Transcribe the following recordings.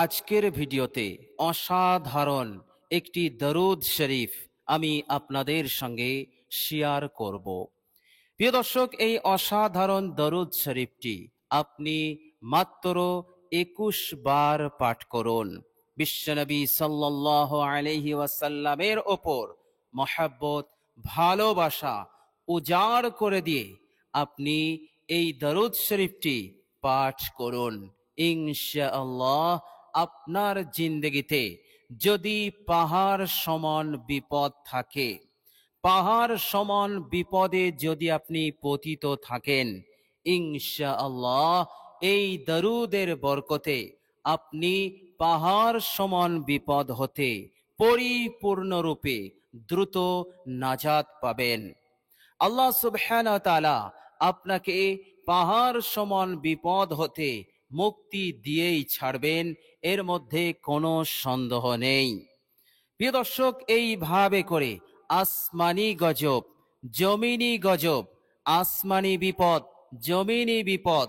আজকের ভিডিওতে অসাধারণ একটি দরুদ শরীফ আমি আপনাদের সঙ্গে শেয়ার করব। প্রিয় দর্শক, এই অসাধারণ দরুদ শরীফটি আপনি মাত্র 21 বার পাঠ করুন। বিশ্বনবী সাল্লাল্লাহু আলাইহি ওয়াসাল্লামের ওপর মহব্বত, ভালোবাসা উজাড় করে দিয়ে আপনি এই দরুদ শরীফটি পাঠ করুন। ইনশাআল্লাহ আপনার জিন্দগিতে যদি পাহাড় সমান বিপদ থাকে, পাহাড় সমান বিপদে যদি আপনি পতিত থাকেন, ইনশাআল্লাহ এই দরুদের বরকতে আপনি পাহাড় সমান বিপদ হতে পরিপূর্ণরূপে দ্রুত নাজাত পাবেন। আল্লাহ সুবহানাহু ওয়া তাআলা আপনাকে পাহাড় সমান বিপদ হতে মুক্তি দিয়েই ছাড়বেন, এর মধ্যে কোনো সন্দেহ নেই। প্রিয় দর্শক, এইভাবে করে আসমানি গজব, জমিনি গজব, আসমানি বিপদ, জমিনি বিপদ,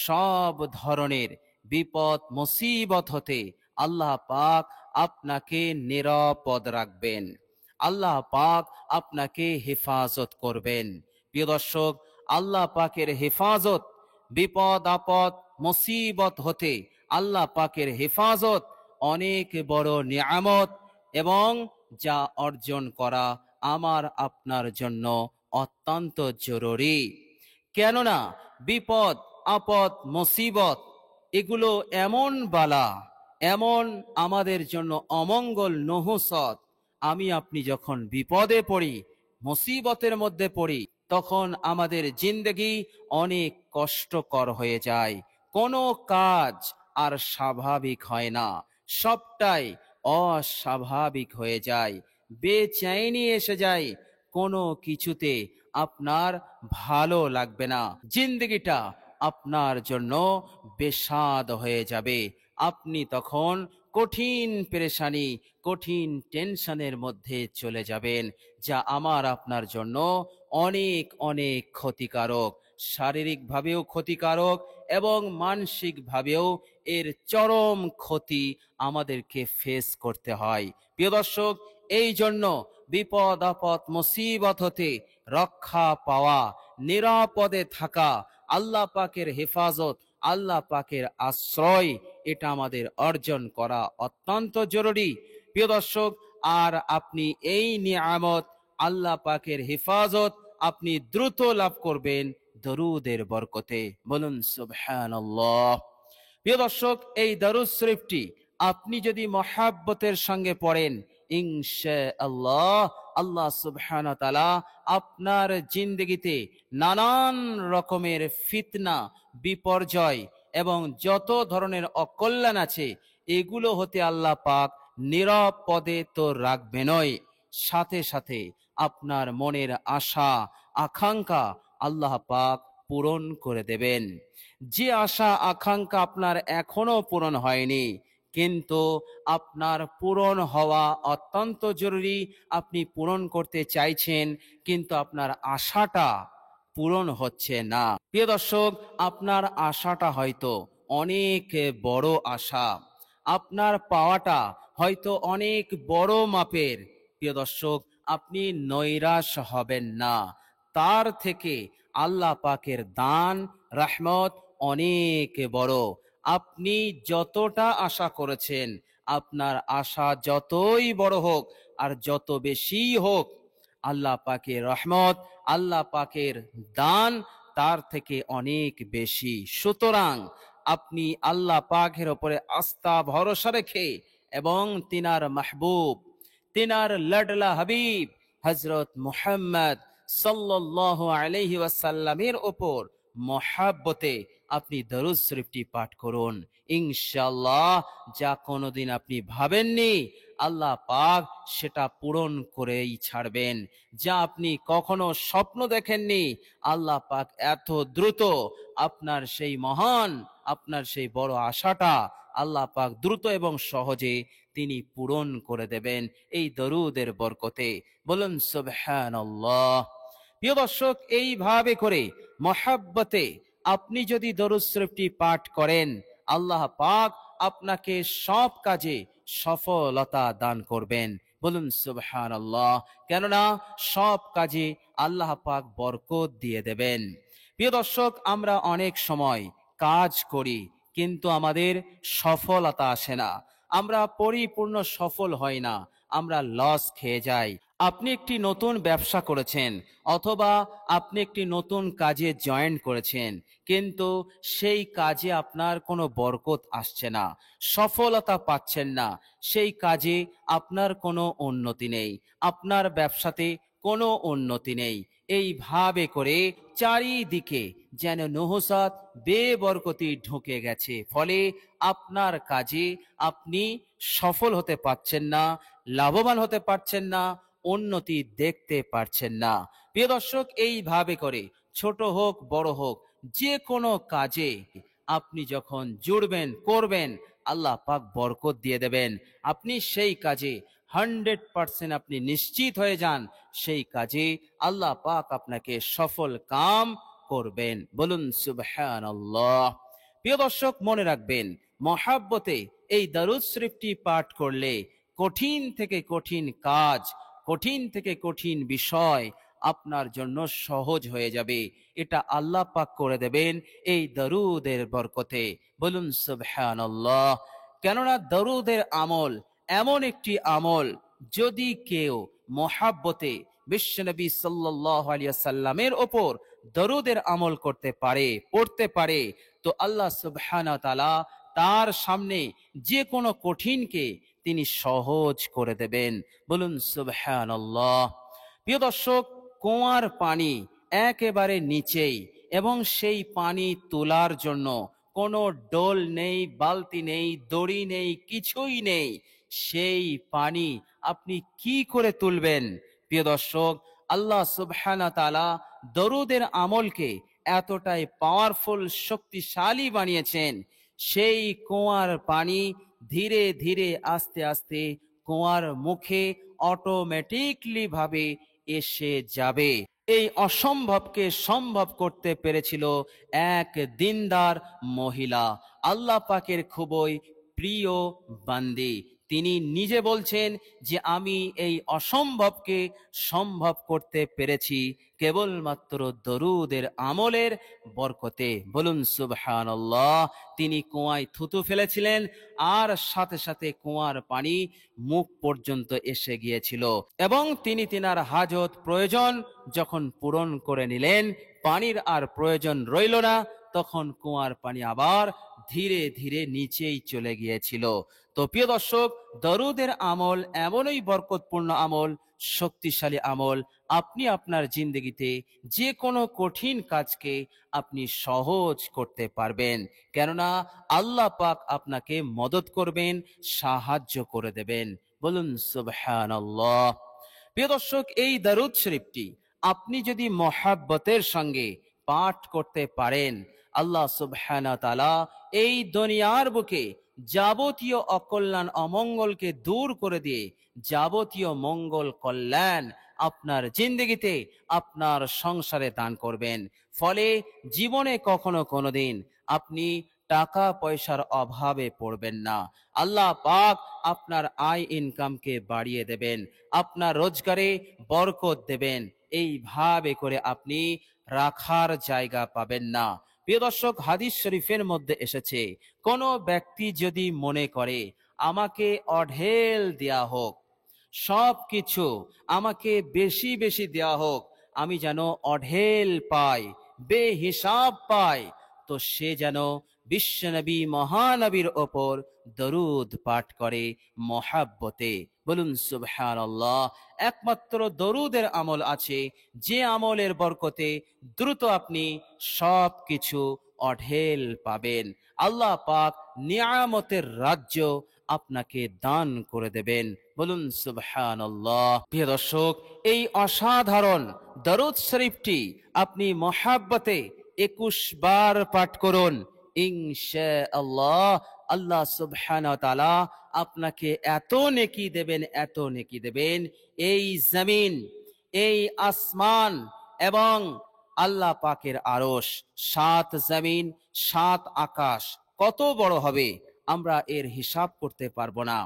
সব ধরনের বিপদ মুসিবত হতে আল্লাহ পাক আপনাকে নিরাপদ রাখবেন। আল্লাহ পাক আপনাকে হেফাজত করবেন। প্রিয় দর্শক, আল্লাহ পাকের হেফাজত, বিপদ আপদ মুসিবত হতে আল্লাহ পাকের হেফাজত অনেক বড় নিয়ামত, এবং যা অর্জন করা আমার আপনার জন্য অত্যন্ত জরুরি। কেননা বিপদ আপদ মুসিবত এগুলো এমন বালা, এমন আমাদের জন্য অমঙ্গল নহুসত, আমি আপনি যখন বিপদে পড়ি, মুসিবতের মধ্যে পড়ি, তখন আমাদের জিন্দগি অনেক কষ্টকর হয়ে যায়। কোনো কাজ আর স্বাভাবিক হয় না, সবটাই অস্বাভাবিক হয়ে যায়, বেচैनी এসে যায়, কোনো কিছুতে আপনার ভালো লাগবে না, জিন্দগিটা আপনার জন্য বেস্বাদ হয়ে যাবে। আপনি তখন কঠিন পেরেশানি, কঠিন টেনশনের মধ্যে চলে যাবেন, যা আমার আপনার জন্য অনেক অনেক ক্ষতিকারক, শারীরিকভাবেও ক্ষতিকারক এবং মানসিকভাবেও এর চরম ক্ষতি আমাদেরকে ফেস করতে হয়। প্রিয় দর্শক, এই জন্য বিপদ আপদ মুসিবত হতে রক্ষা পাওয়া, নিরাপদে থাকা, আল্লাহ পাকের হেফাজত, আল্লাহ পাকের আশ্রয়, এটা আমাদের অর্জন করা অত্যন্ত জরুরি। প্রিয় দর্শক, আর আপনি এই নিয়ামত, আল্লাহ পাকের হেফাজত আপনি দ্রুত লাভ করবেন দরুদের বরকতে। বলুন সুবহানাল্লাহ। প্রিয় দর্শক, এই দরুদ শরীফটি আপনি যদি মহাব্বতের সঙ্গে পড়েন, ইনশাআল্লাহ আল্লাহ সুবহানাহু ওয়া তাআলা আপনার জিন্দগিতে নানান রকমের ফিতনা, বিপর্যয় এবং যত ধরনের অকল্যাণ আছে, এগুলো হতে আল্লাহ পাক নিরাপদে তো রাখবেনই, সাথে সাথে আপনার মনের আশা আকাঙ্ক্ষা আল্লাহ পাক পূরণ করে দেবেন। যে আশা আকাঙ্ক্ষা আপনার এখনো পূরণ হয়নি, কিন্তু আপনার পূরণ হওয়া অত্যন্ত জরুরি, আপনি পূরণ করতে চাইছেন, কিন্তু আপনার আশাটা পূরণ হচ্ছে না। প্রিয় দর্শক, আপনার আশাটা হয়তো অনেক বড় আশা, আপনার পাওয়াটা হয়তো অনেক বড় মাপের। প্রিয় দর্শক, আপনি নৈরাশ হবেন না, তার থেকে আল্লাহ পাকের দান রহমত অনেক বড়। আপনি যতটা আশা করেছেন, আপনার আশা যতই বড় হোক আর যত বেশি হোক, আল্লাহ পাকের রহমত, আল্লাহ পাকের দান তার থেকে অনেক বেশি। সুতরাং আপনি আল্লাহ পাকের উপরে আস্থা ভরসা রেখে এবং তিনার মাহবুব, তিনার লাডলা হাবিব হযরত মুহাম্মদ সাল্লাল্লাহু আলাইহি ওয়াসাল্লামের উপর মহাব্বতে আপনি দরুদ শরীফটি পাঠ করুন। ইনশাআল্লাহ যা কোনোদিন আপনি ভাবেননি, আল্লাহ পাক সেটা পূরণ করেই ছাড়বেন। যা আপনি কখনো স্বপ্ন দেখেননি, আল্লাহ পাক এত দ্রুত আপনার সেই মহান, আপনার সেই বড় আশাটা আল্লাহ পাক দ্রুত এবং সহজে তিনি পূরণ করে দেবেন এই দরুদের বরকতে। বলুন সুবহানাল্লাহ। প্রিয় দর্শক, এইভাবে করে মহাব্বতে আপনি যদি দরুদ শরীফটি পাঠ করেন, আল্লাহ পাক আপনাকে সব কাজে সফলতা দান করবেন। বলুন সুবহানাল্লাহ। কেননা সব কাজে আল্লাহ পাক বরকত দিয়ে দেবেন। প্রিয় দর্শক, আমরা অনেক সময় কাজ করি কিন্তু আমাদের সফলতা আসে না, আমরা পরিপূর্ণ সফল হই না, আমরা লস খেয়ে যাই। আপনি একটি নতুন ব্যবসা করেছেন অথবা আপনি একটি নতুন কাজে জয়েন করেছেন, কিন্তু সেই কাজে আপনার কোনো বরকত আসছে না, সফলতা পাচ্ছেন না, সেই কাজে আপনার কোনো উন্নতি নেই, আপনার ব্যবসাতে কোনো উন্নতি নেই। এইভাবে করে চারিদিকে যেন নহুসাত বেবরকতি ঢুকে গেছে, ফলে আপনার কাজে আপনি সফল হতে পারছেন না, লাভবান হতে পারছেন না, উন্নতি দেখতে পারছেন না। প্রিয় দর্শক, এইভাবে করে ছোট হোক বড় হোক যে কোনো কাজে আপনি যখন জুড়বেন করবেন, আল্লাহ পাক বরকত দিয়ে দেবেন। আপনি সেই কাজে 100% আপনি নিশ্চিত হয়ে যান, সেই কাজে আল্লাহ পাক আপনাকে সফল কাম করবেন। বলুন সুবহানাল্লাহ। প্রিয় দর্শক, মনে রাখবেন, মহাব্বতে এই দরুদ শরীফটি পাঠ করলে কঠিন থেকে কঠিন কাজ, কঠিন থেকে কঠিন বিষয় আপনার জন্য সহজ হয়ে যাবে। এটা আল্লাহ পাক করে দেবেন এই দরুদের বরকতে। বলুন সুবহানাল্লাহ। কেননা দরুদের আমল এমন একটি আমল, যদি কেউ মহাব্বতে বিশ্বনবী সাল্লাল্লাহু আলাইহি সাল্লামের ওপর দরুদের আমল করতে পারে, পড়তে পারে, তো আল্লাহ সুবহানাহু ওয়া তাআলা তার সামনে যে কোনো কঠিনকে তিনি সহজ করে দেবেন। বলুন সুবহানাল্লাহ। প্রিয় দর্শক, কুয়ার পানি একেবারে নিচেই, এবং সেই পানি তোলার জন্য কোনো ডোল নেই, বালতি নেই, দড়ি নেই, কিছুই নেই। সেই পানি আপনি কি করে তুলবেন? প্রিয় দর্শক, আল্লাহ সুবহানাহু ওয়া তাআলা দরুদের আমলকে এতটাই পাওয়ারফুল, শক্তিশালী বানিয়েছেন, সেই কুয়ার পানি ধীরে ধীরে আস্তে আস্তে কুয়ার মুখে অটোমেটিকলি ভাবে এসে যাবে। এই অসম্ভবকে সম্ভব করতে পেরেছিল এক দিনদার মহিলা, আল্লাহ পাকের খুবই প্রিয় বান্দি। তিনি নিজে বলছেন যে আমি এই অসম্ভবকে সম্ভব করতে পেরেছি কেবলমাত্র দরুদের আমলের বরকতে। বলুন সুবহানাল্লাহ। তিনি কুয়ায় থুতু ফেলেছিলেন আর সাথে সাথে কুয়ার পানি মুখ পর্যন্ত এসে গিয়েছিল, এবং তিনি তিনার হাজত প্রয়োজন যখন পূরণ করে নিলেন, পানির আর প্রয়োজন রইল না, তখন কুয়ার পানি আবার ধীরে ধীরে নিচেই চলে গিয়েছিল। তো প্রিয় দর্শক, দরুদের আমল এমনই বরকতপূর্ণ আমল, শক্তিশালী আমল, আপনি আপনার জিন্দগিতে যে কোনো কঠিন কাজকে আপনি সহজ করতে পারবেন। কেননা আল্লাহ পাক আপনাকে মদত করবেন, সাহায্য করে দেবেন। বলুন সুবহানাল্লাহ। প্রিয় দর্শক, এই দরুদ শরীফটি আপনি যদি মহাব্বতের সঙ্গে পাঠ করতে পারেন, আল্লাহ সুবহানাহু ওয়া তাআলা এই দুনিয়ার বুকে যাবতীয় অকল্যাণ অমঙ্গলকে দূর করে দিয়ে যাবতীয় মঙ্গল কল্যাণ আপনার জিন্দগিতে, আপনার সংসারে দান করবেন। ফলে জীবনে কখনো কোনোদিন আপনি টাকা পয়সার অভাবে পড়বেন না। আল্লাহ পাক আপনার আয় ইনকামকে বাড়িয়ে দেবেন, আপনার রোজগারে বরকত দেবেন। এইভাবে করে আপনি রাখার জায়গা পাবেন না। প্রিয় দর্শক, হাদিস শরীফের মধ্যে এসেছে, কোন ব্যক্তি যদি মনে করে আমাকে অঢেল দেয়া হোক, সব কিছু আমাকে বেশি বেশি দেয়া হোক, আমি যেন অঢেল পাই, বেহিসাব পাই, তো সে যেন বিশ্বনবী মহানবীর ওপর দরুদ পাঠ করে মহাব্বতে। বলুন সুবহানাল্লাহ। একমাত্র দরুদের আমল আছে, যে আমলের বরকতে দ্রুত আপনি সব কিছু অঢেল পাবেন। আল্লাহ পাক নিয়ামতের রাজ্য আপনাকে দান করে দেবেন। বলুন সুবহানাল্লাহ। প্রিয় দর্শক, এই অসাধারণ দরুদ শরীফটি আপনি মহাব্বতে 21 বার পাঠ করুন, ইনশাআল্লাহ আল্লাহ সুবহানাহু ওয়া তাআলা আপনাকে এত নেকি দেবেন, এত নেকি দেবেন, এই জমিন, এই আসমান এবং আল্লাহ পাকের আরশ, 7 জমিন 7 আকাশ কত বড় হবে আমরা এর হিসাব করতে পারবো না।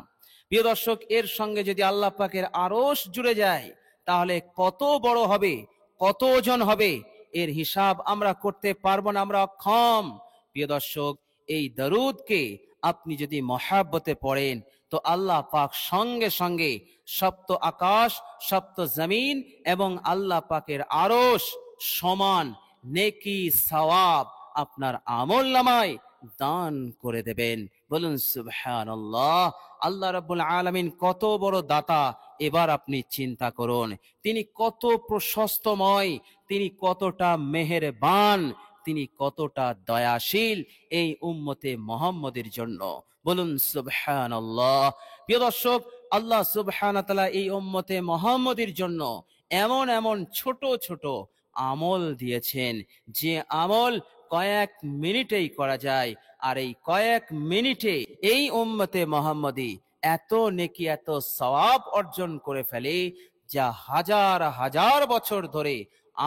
প্রিয় দর্শক, এর সঙ্গে যদি আল্লাহ পাকের আরশ জুড়ে যায় তাহলে কত বড় হবে, কত ওজন হবে, এর হিসাব আমরা করতে পারবো না, আমরা অক্ষম। প্রিয় দর্শক, এই দরুদকে আপনি যদি মহাব্বতে পড়েন তো আল্লাহ পাক সঙ্গে সঙ্গে সপ্ত আকাশ, সপ্ত জমিন এবং আল্লাহ পাকের আরশ সমান নেকি সওয়াব আপনার আমলনামায় দান করে দেবেন। বলুন সুবহানাল্লাহ। আল্লাহ রাব্বুল আলামিন কত বড় দাতা, এবার আপনি চিন্তা করুন তিনি কত প্রশস্তময়, তিনি কতটা মেহেরবান, তিনি কতটা দয়াশীল এই উম্মতে মুহাম্মদের জন্য। বলুন সুবহানাল্লাহ। প্রিয় দর্শক, আল্লাহ সুবহানাহু ওয়া তাআলা এই উম্মতে মুহাম্মদের জন্য এমন এমন ছোট ছোট আমল দিয়েছেন যে আমল কয়েক মিনিটেই করা যায়। আর এই কয়েক মিনিটে এই উম্মতে মুহাম্মদী এত নেকি, এত সওয়াব অর্জন করে ফেলে যা হাজার হাজার বছর ধরে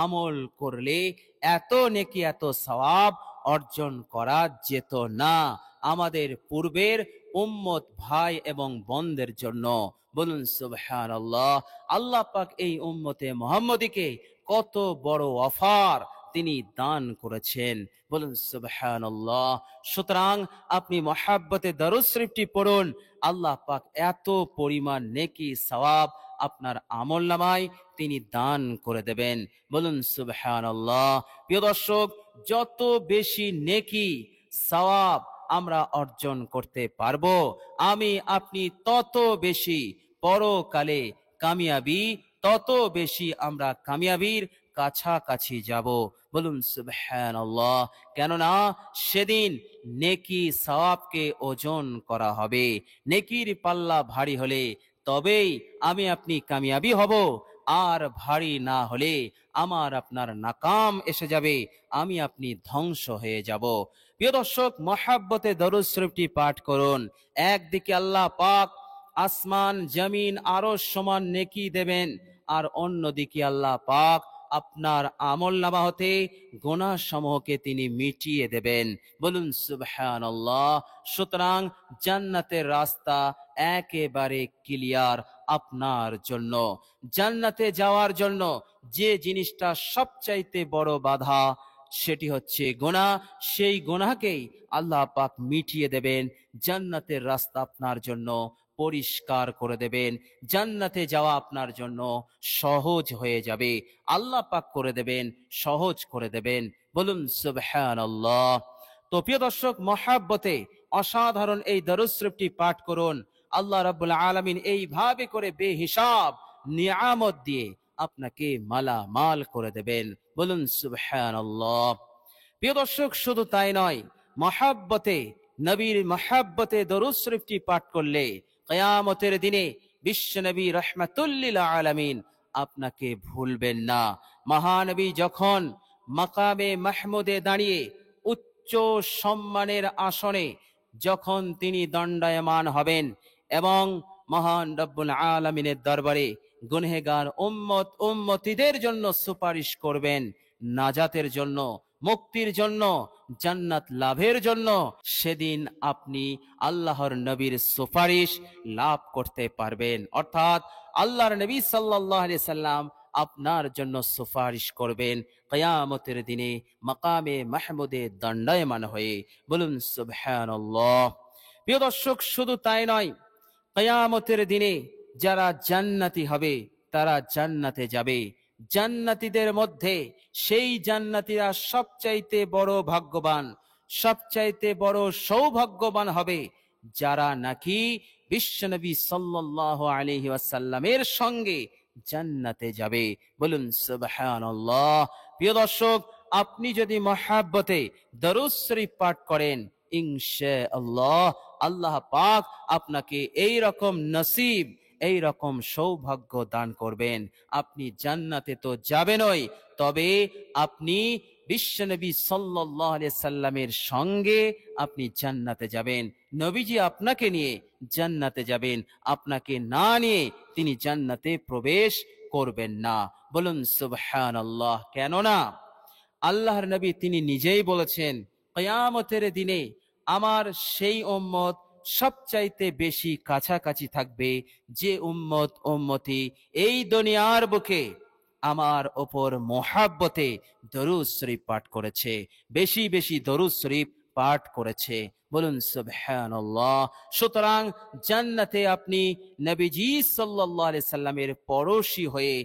আমল করলে এত নেকি, এত সওয়াব অর্জন করা যেত না আমাদের পূর্বের উম্মত ভাই এবং বোনদের জন্য। বলুন সুবহানাল্লাহ। আল্লাহ পাক এই উম্মতে মুহাম্মদীকে কত বড় অফার তিনি দান করেছেন। বলুন সুবহানাল্লাহ। সুতরাং আপনি মহাব্বতে দরুদ শরীফটি পড়ুন, আল্লাহ পাক এত পরিমাণ নেকি সওয়াব আপনার আমলনামায় তিনি দান করে দেবেন। বলুন সুবহানাল্লাহ। প্রিয় দর্শক, যত বেশি নেকি সওয়াব আমরা অর্জন করতে পারবো, আমি আপনি তত বেশি পরকালে কামিয়াবি, তত বেশি আমরা কামিয়াবির কাছাকাছি যাব। বলুন সুবহানাল্লাহ। কেননা সেদিন নেকি সওয়াবকে ওজন করা হবে। নেকির পাল্লা ভারী হলে তবেই আমি আপনি কামিয়াবি হব, আর ভারী না হলে আমার আপনার নাকাম এসে যাবে, আমি আপনি ধ্বংস হয়ে যাব। প্রিয় দর্শক, মহাব্বতে দরুদ শরীফটি পাঠ করুন। একদিকে আল্লাহ পাক আসমান জমিন আরশ সমান নেকি দেবেন, আর অন্যদিকে আল্লাহ পাক আপনার আমলনামা হতে গুনাহ সমূহকে তিনি মিটিয়ে দেবেন। বলুন সুবহানাল্লাহ। সুতরাং জান্নাতের রাস্তা একেবারে ক্লিয়ার আপনার জন্য। জান্নাতে যাওয়ার জন্য যে জিনিসটা সবচাইতে বড় বাধা সেটি হচ্ছে গুনাহ, সেই গুনাহকেই আল্লাহ পাক মিটিয়ে দেবেন, জান্নাতের রাস্তা আপনার জন্য পরিষ্কার করে দেবেন, জান্নাতে যাওয়া আপনার জন্য সহজ হয়ে যাবে, আল্লাহ পাক করে দেবেন, সহজ করে দেবেন। বলুন সুবহানাল্লাহ। তো প্রিয় দর্শক, মহাব্বতে অসাধারণ এই দরুদ শরীফটি পাঠ করুন। আল্লাহ রাব্বুল আলামিন এইভাবে করে বেহিসাব নিয়ামত দিয়ে আপনাকে মালামাল করে দেবেন। বলুন সুবহানাল্লাহ। প্রিয় দর্শক, শুধু তাই নয়, মহাব্বতে নবীর মহাব্বতে দরুদ শরীফটি পাঠ করলে কিয়ামতের দিনে বিশ্বনবী রাহমাতুল লিল আলামিন আপনাকে ভুলবেন না। মহানবী যখন মাকামে মাহমুদে দাঁড়িয়ে উচ্চ সম্মানের আসনে যখন তিনি দণ্ডায়মান হবেন এবং মহান রব্বুল আলামিনের দরবারে গুনহেগার উম্মতিদের জন্য সুপারিশ করবেন, নাজাতের জন্য, মুক্তির জন্য, জান্নাত লাভের জন্য, সেদিন আপনি আল্লাহর নবীর সুপারিশ লাভ করতে পারবেন। অর্থাৎ আল্লাহর নবী সাল্লাল্লাহু আলাইহি সাল্লাম আপনার জন্য সুপারিশ করবেন কিয়ামতের দিনে মাকামে মাহমুদে দণ্ডায়মান হয়ে। বলুন সুবহানাল্লাহ। প্রিয় দর্শক, শুধু তাই নয়, কিয়ামতের দিনে যারা জান্নাতি হবে তারা জান্নাতে যাবে। জান্নাতীদের মধ্যে সেই জান্নাতীরা সবচাইতে বড় ভাগ্যবান, সবচাইতে বড় সৌভাগ্যবান হবে যারা নাকি বিশ্বনবী সাল্লাল্লাহু আলাইহি ওয়াসাল্লামের সঙ্গে জান্নাতে যাবে। বলুন সুবহানাল্লাহ। প্রিয় দর্শক, আপনি যদি মহাব্বতে দরুদ শরীফ পাঠ করেন, ইনশাআল্লাহ আল্লাহ পাক আপনাকে এই রকম নসিব, এই রকম সৌভাগ্য দান করবেন। আপনি জান্নাতে তো যাবেনই, তবে আপনি বিশ্বনবী সাল্লাল্লাহু আলাইহি সাল্লামের সঙ্গে আপনি জান্নাতে যাবেন। নবীজি আপনাকে নিয়ে জান্নাতে যাবেন, আপনাকে না নিয়ে তিনি জান্নাতে প্রবেশ করবেন না। বলুন সুবহানাল্লাহ। কেননা আল্লাহর নবী তিনি নিজেই বলেছেন, কিয়ামতের দিনে আমার সেই উম্মত সবচাইতে বেশি কাছাকাছি থাকবে যে উম্মতি এই দুনিয়ার বুকে আমার ওপর মোহাব্বতে দরুদ শরীফ পাঠ করেছে, বেশি বেশি দরুদ শরীফ পাঠ করেছে। বলুন সুবহানাল্লাহ। সুতরাং জান্নাতে আপনি নবীজি সাল্লাল্লাহু আলাইহি সাল্লামের পড়োশী হয়ে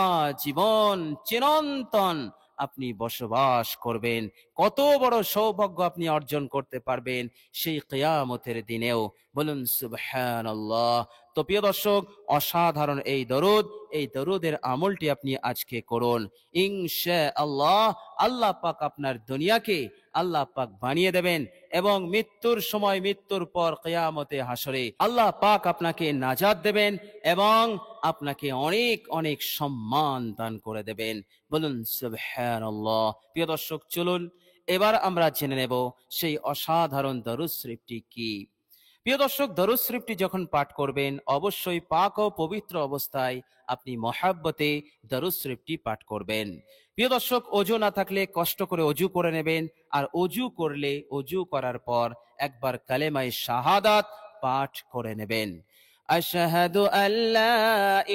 আজীবন চিরন্তন আপনি বসবাস করবেন। কত বড় সৌভাগ্য আপনি অর্জন করতে পারবেন সেই কিয়ামতের দিনেও। বলুন সুবহানাল্লাহ। তো প্রিয় দর্শক, অসাধারণ এই দরুদের আমলটি আপনি আজকে করুন ইনশাআল্লাহ। আল্লাহ পাক আপনার দুনিয়াকে আল্লাহ পাক বানিয়ে দেবেন এবং মৃত্যুর সময়, মৃত্যুর পর কিয়ামতে হাসরে আল্লাহ পাক আপনাকে নাজাত দেবেন এবং আপনাকে অনেক অনেক সম্মান দান করে দেবেন। বলুন সুবহানাল্লাহ। প্রিয় দর্শক, চলুন এবার আমরা জেনে নেব সেই অসাধারণ দরুদ শরীফটি কি। প্রিয় দর্শক, দরুদ শরীফটি যখন পাঠ করবেন অবশ্যই পাক ও পবিত্র অবস্থায় আপনি মহাব্বতে দরুদ শরীফটি পাঠ করবেন। প্রিয় দর্শক, অজু না থাকলে কষ্ট করে অজু করে নেবেন, আর অজু করলে অজু করার পর একবার কালেমায়ে শাহাদাত পাঠ করে নেবেন। আশহাদু আল্লা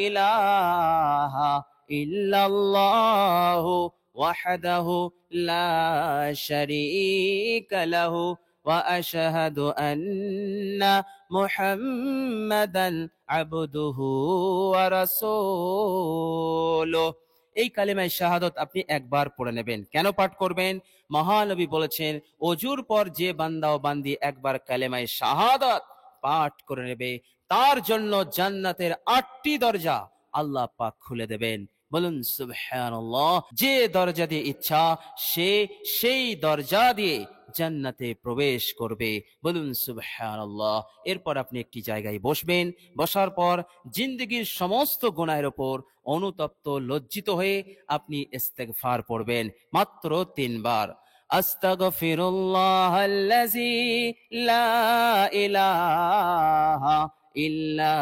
ইলাহা ইল্লাল্লাহু ওয়াহদাহু লা শারীকা লাহু ওয়া আশহাদু আন্না মুহাম্মাদান আবদুহু ওয়া রাসূলুহু। এই কালেমায়ে শাহাদাত আপনি একবার পড়ে নেবেন। কেন পাঠ করবেন? মহানবী বলেছেন, অজুর পর যে বান্দা ও বান্দি একবার কালেমায়ে শাহাদাত পাঠ করে নেবে তার জন্য জান্নাতের 8টি দরজা আল্লাহ পাক খুলে দেবেন। বলুন সুবহানাল্লাহ। যে দরজা দিয়ে ইচ্ছা সে সেই দরজা দিয়ে জান্নাতে প্রবেশ করবে। বলুন সুবহানাল্লাহ। এরপর আপনি একটি জায়গায় বসবেন। বসার পর জিন্দেগীর সমস্ত গুনাহের উপর অনুতপ্ত লজ্জিত হয়ে আপনি ইস্তেগফার পড়বেন মাত্র 3 বার। আস্তাগফিরুল্লাহাল্লাযী লা ইলাহা ইল্লা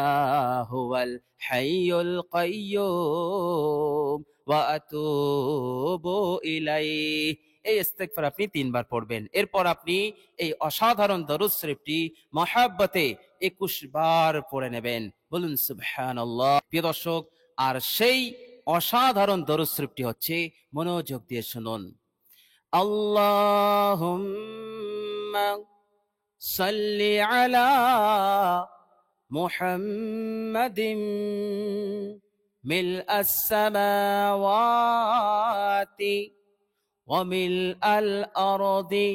হুয়াল হাইয়ুল কাইয়্যুম ওয়া আতুবু ইলাইহি। এই ইস্তেগফার আপনি 3 বার পড়বেন। এরপর আপনি এই অসাধারণ দরুদ শরীফটি মহাব্বতে 21 বার পড়ে নেবেন। বলুন সুবহানাল্লাহ। প্রিয় দর্শক, আর সেই অসাধারণ দরুদ শরীফটি হচ্ছে, মনোযোগ দিয়ে শুনুন, আল্লাহুম্মা সাল্লি আলা মুহাম্মাদিন মিলআস সামাওয়াতি ওয়া মিলআল আরদি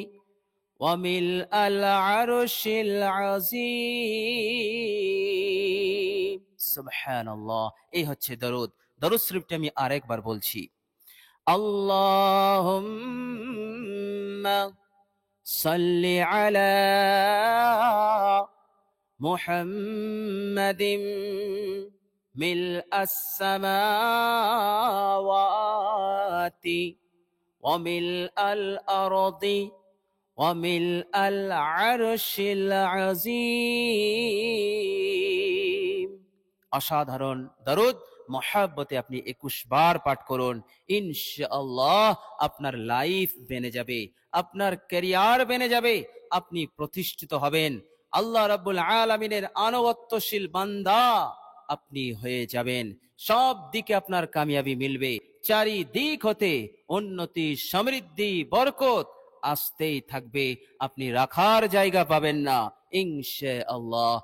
ওয়া মিলআল আরশিল আযীম। সুবহানাল্লাহ। এই হচ্ছে দরুদ। দরুদ শরীফটি আমি আরেকবার বলছি, আল্লাহুম্মা সাল্লি আলা মুহাম্মাদিন মিলআস সামাওয়াতি ওয়া মিলআল আরদি ওয়া মিলআল আরশিল আযীম। অসাধারণ দরুদ মহাব্বতে আপনি 21 বার পাঠ করুন। ইনশাআল্লাহ আপনার লাইফ বেনে যাবে, আপনার ক্যারিয়ার বেনে যাবে, আপনি প্রতিষ্ঠিত হবেন, আল্লাহ রাব্বুল আলামিনের আনুগত্যশীল বান্দা আপনি হয়ে যাবেন। সব দিকে আপনার কামিয়াবি মিলবে, চারিদিক হতে উন্নতি, সমৃদ্ধি, বরকত আসতেই থাকবে, আপনি রাখার জায়গা পাবেন না ইনশাআল্লাহ।